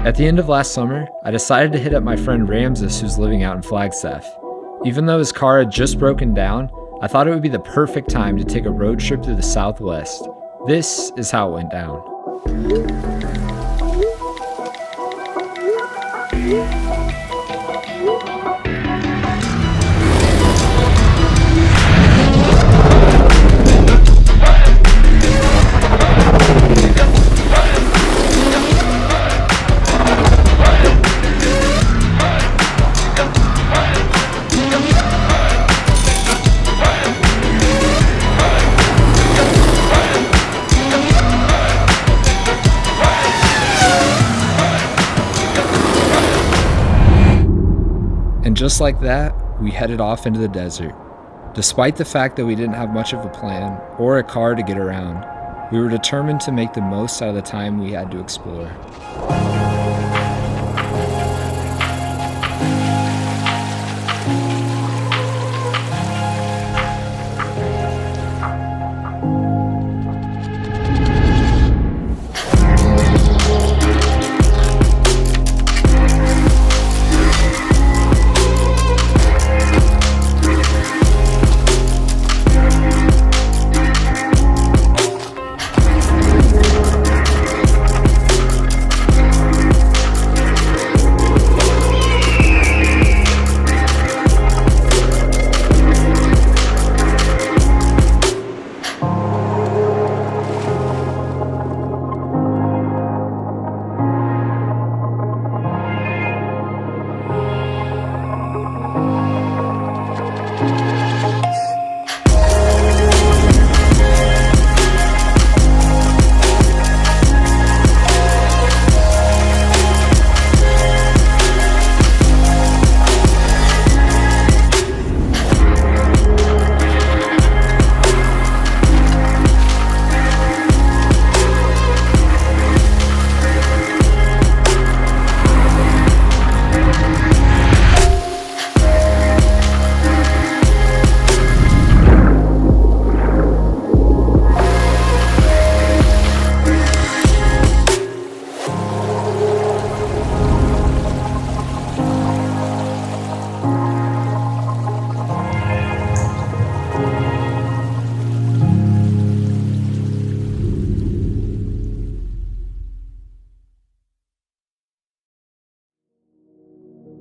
At the end of last summer, I decided to hit up my friend Ramses, who's living out in Flagstaff. Even though his car had just broken down, I thought it would be the perfect time to take a road trip through the Southwest. This is how it went down. And just like that, we headed off into the desert. Despite the fact that we didn't have much of a plan or a car to get around, we were determined to make the most out of the time we had to explore.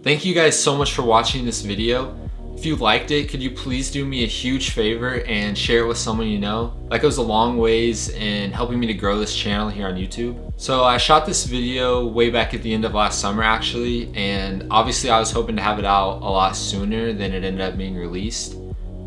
Thank you guys so much for watching this video. If you liked it, could you please do me a huge favor and share it with someone you know? That goes a long ways in helping me to grow this channel here on YouTube. So I shot this video way back at the end of last summer actually, and obviously I was hoping to have it out a lot sooner than it ended up being released.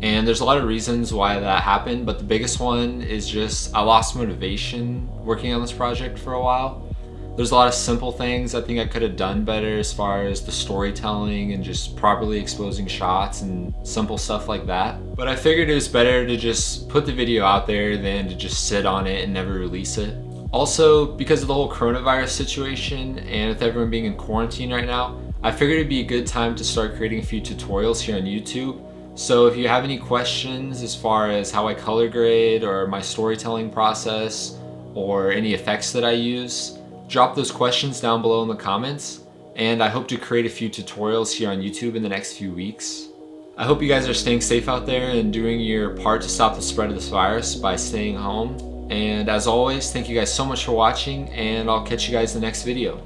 And there's a lot of reasons why that happened, but the biggest one is just I lost motivation working on this project for a while. There's a lot of simple things I think I could have done better as far as the storytelling and just properly exposing shots and simple stuff like that. But I figured it was better to just put the video out there than to just sit on it and never release it. Also, because of the whole coronavirus situation and with everyone being in quarantine right now, I figured it'd be a good time to start creating a few tutorials here on YouTube. So if you have any questions as far as how I color grade or my storytelling process or any effects that I use, drop those questions down below in the comments, and I hope to create a few tutorials here on YouTube in the next few weeks. I hope you guys are staying safe out there and doing your part to stop the spread of this virus by staying home. And as always, thank you guys so much for watching, and I'll catch you guys in the next video.